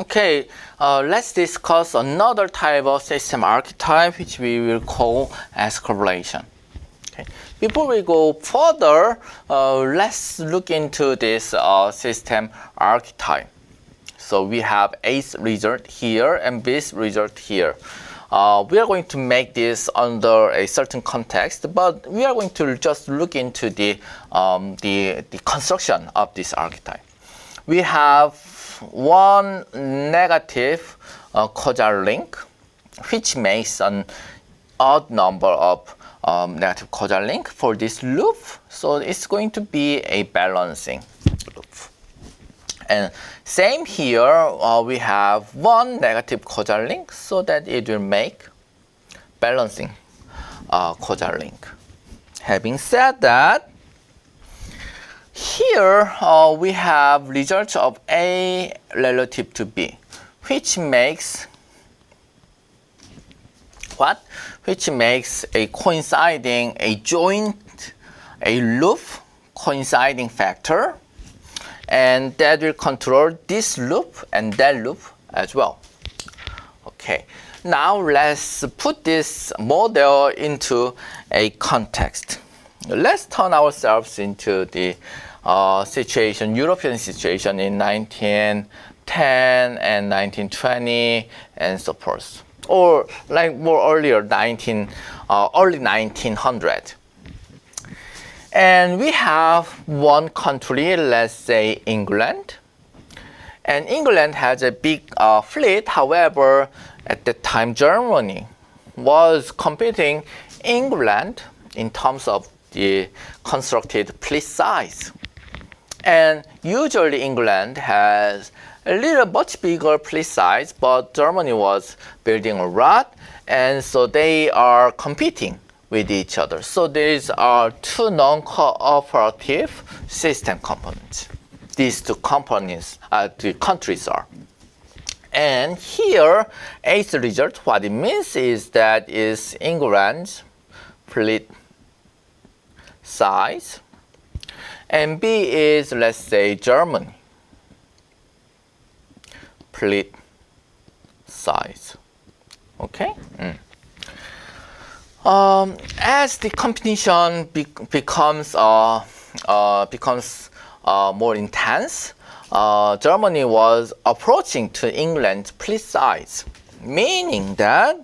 Okay, let's discuss another type of system archetype which we will call as correlation. Okay. Before we go further, let's look into this system archetype. So we have A's result here and B's result here. We are going to make this under a certain context, but we are going to just look into the construction of this archetype. We have one negative causal link, which makes an odd number of negative causal link for this loop. So it's going to be a balancing loop. And same here, we have one negative causal link so that it will make balancing causal link. Having said that, here we have results of A relative to B, which makes what? Which makes a coinciding, a joint, a loop coinciding factor, and that will control this loop and that loop as well. Okay, now let's put this model into a context. Let's turn ourselves into the situation, European situation in 1910 and 1920 and so forth, or like more earlier, early 1900. And we have one country, let's say England. And England has a big fleet. However, at the time, Germany was competing England in terms of the constructed fleet size. And usually England has a little much bigger fleet size, but Germany was building a lot, and so they are competing with each other. So these are two non-cooperative system components. These two components, the countries are. And here, A's result, what it means is that is England's fleet size, and B is, let's say, Germany fleet size. Okay. As the competition becomes more intense, Germany was approaching to England's fleet size, meaning that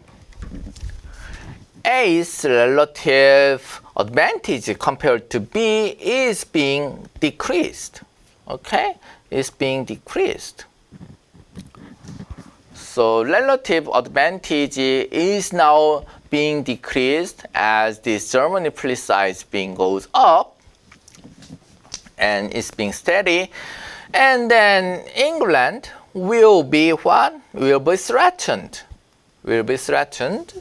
A's relative advantage compared to B is being decreased. Okay, is being decreased. So relative advantage is now being decreased as this Germany fleet size goes up, and it's being steady, and then England will be what? Will be threatened. Will be threatened,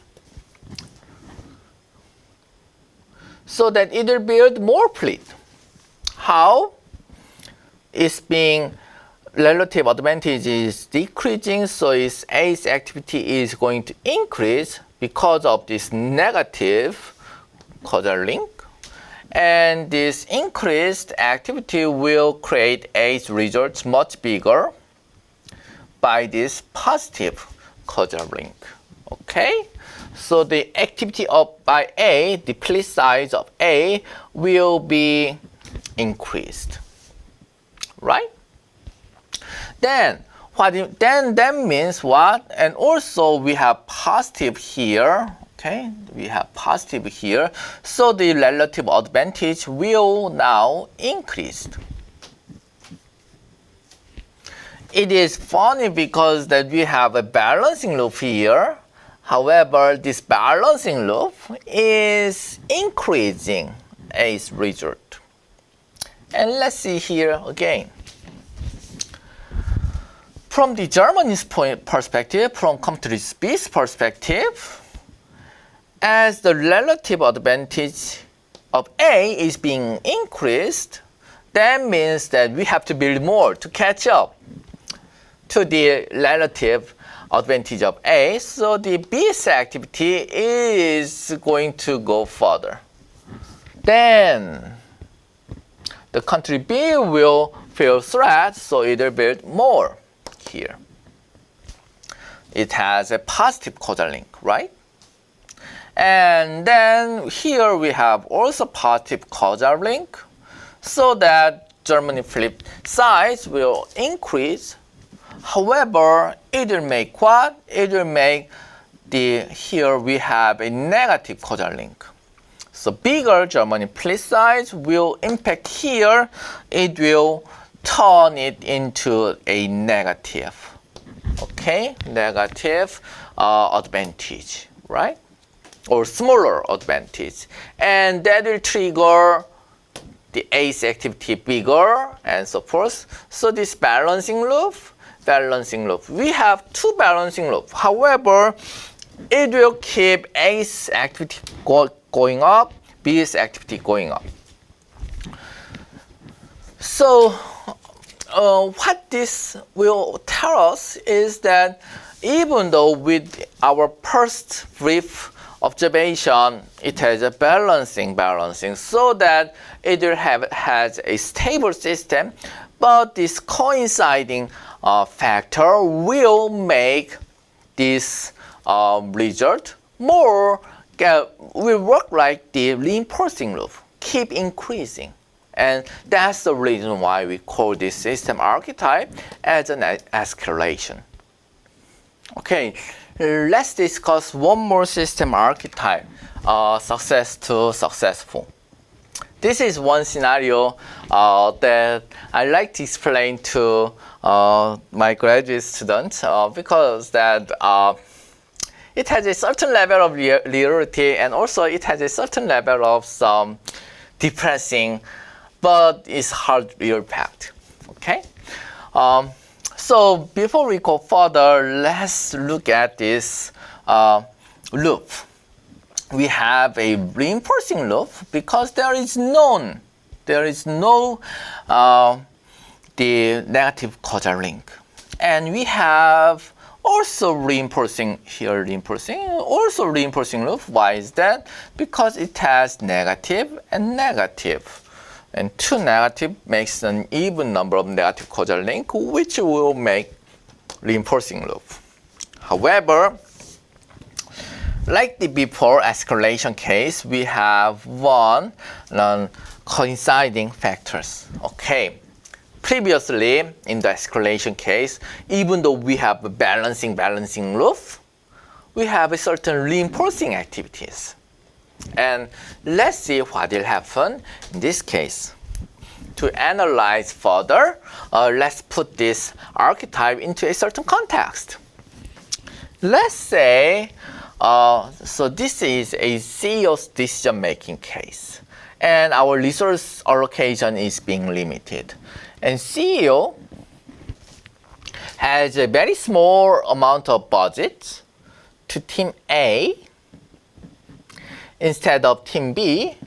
so that it will build more fleet. How? It's being relative advantage is decreasing, so its A's activity is going to increase because of this negative causal link, and this increased activity will create A's results much bigger by this positive causal link. Okay, so the activity by A, the fleet size of A, will be increased, right? Then that means what? And also we have positive here. Okay, we have positive here. So the relative advantage will now increase. It is funny because that we have a balancing loop here. However, this balancing loop is increasing A's result. And let's see here again. From the Germany's perspective, from country B's perspective, as the relative advantage of A is being increased, that means that we have to build more to catch up to the relative advantage of A. So the B's activity is going to go further. Then the country B will feel threat, so it will build more here. it has a positive causal link, right? And then here we have also positive causal link, so that Germany flip size will increase. However, it will make what? It will make here we have a negative causal link. So bigger Germany flip size will impact here. It will turn it into a negative, okay? Negative advantage, right? Or smaller advantage. And that will trigger the ACE activity bigger and so forth. So this balancing loop. We have two balancing loops. However, it will keep ACE activity going up, B's activity going up. So what this will tell us is that even though with our first brief observation, it has a balancing, so that it will has a stable system, but this coinciding factor will make this result more, will work like the reinforcing loop, keep increasing. And that's the reason why we call this system archetype as an escalation. Okay, let's discuss one more system archetype, success to successful. This is one scenario that I like to explain to my graduate students because that it has a certain level of reality, and also it has a certain level of some depressing, but it's hard real fact. Okay. So before we go further, let's look at this loop. We have a reinforcing loop because there is no the negative causal link, and we have also reinforcing loop. Why is that? Because it has negative and negative. And two negative makes an even number of negative causal link, which will make reinforcing loop. However, like the before escalation case, we have one non-coinciding factors. Okay. Previously, in the escalation case, even though we have a balancing loop, we have a certain reinforcing activities. And let's see what will happen in this case. To analyze further, let's put this archetype into a certain context. Let's say, so this is a CEO's decision-making case, and our resource allocation is being limited. And CEO has a very small amount of budget to team A instead of team B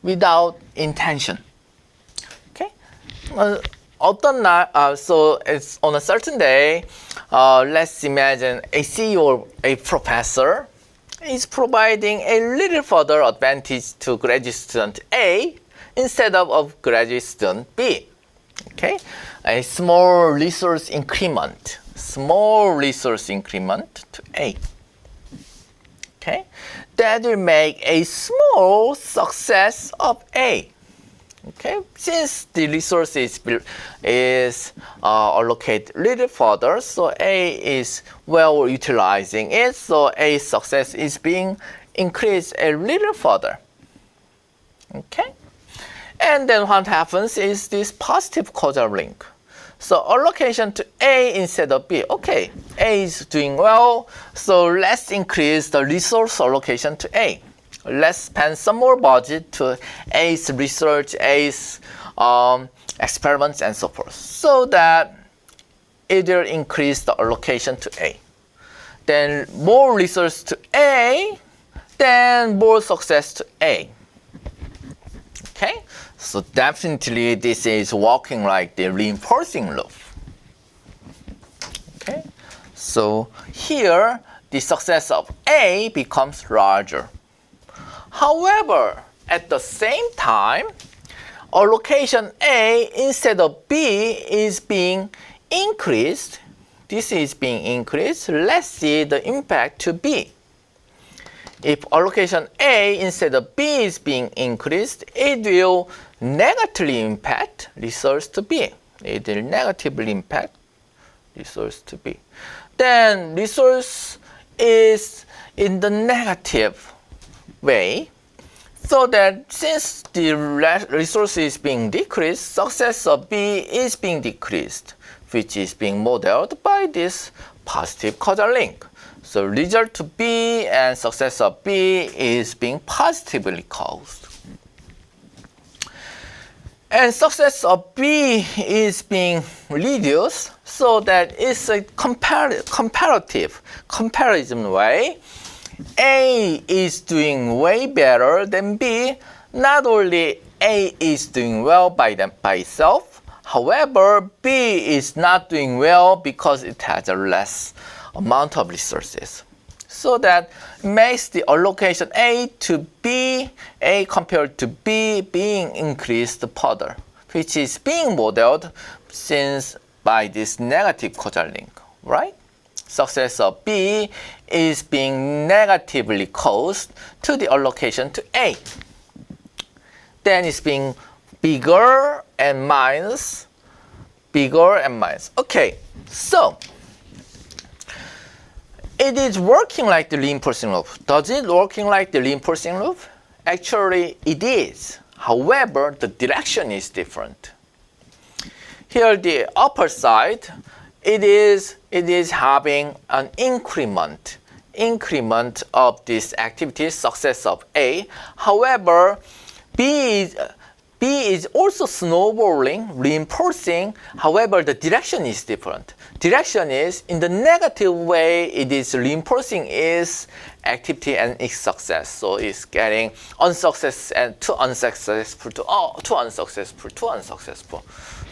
without intention. Okay? So it's on a certain day, let's imagine a CEO or a professor is providing a little further advantage to graduate student A instead of graduate student B. Okay? A small resource increment to A. Okay? That will make a small success of A. Okay? Since the resource is allocated a little further, so A is well utilizing it, so A success is being increased a little further. Okay? And then what happens is this positive causal link. So allocation to A instead of B. Okay, A is doing well, so let's increase the resource allocation to A. Let's spend some more budget to A's research, A's experiments, and so forth, so that it will increase the allocation to A. Then more resource to A, then more success to A. Okay? So definitely this is working like the reinforcing loop. Okay? So here the success of A becomes larger. However, at the same time, allocation A instead of B is being increased this is being increased. Let's see the impact to B. If allocation A instead of B is being increased, it will negatively impact resource to B. It will negatively impact resource to B. Then resource is in the negative way, so that since the resource is being decreased, success of B is being decreased, which is being modeled by this positive causal link. So result to B and success of B is being positively caused. And success of B is being reduced, so that it's a comparison way. A is doing way better than B. Not only A is doing well by itself, however, B is not doing well because it has a less amount of resources. So that makes the allocation A to B, A compared to B being increased further, which is being modeled since by this negative causal link, right? Success of B is being negatively caused to the allocation to A. Then it's being bigger and minus, bigger and minus. Okay, so it is working like the reinforcing loop. Does it working like the reinforcing loop? Actually, it is. However, the direction is different. Here, the upper side, it is having an increment of this activity, success of A. However, B is also snowballing, reinforcing. However, the direction is different. Direction is in the negative way. It is reinforcing its activity and its success. So it's getting unsuccessful and to unsuccessful to unsuccessful to unsuccessful.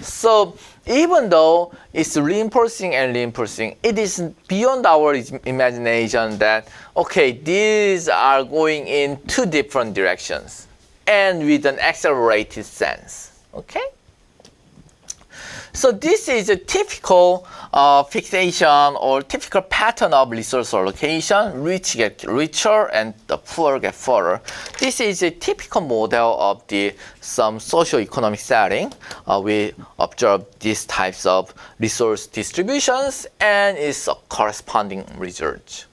So even though it's reinforcing and reinforcing, it is beyond our imagination that okay, these are going in two different directions and with an accelerated sense. Okay? So this is a typical fixation or typical pattern of resource allocation. Rich get richer and the poor get poorer. This is a typical model of some socio-economic setting. We observe these types of resource distributions and its corresponding results.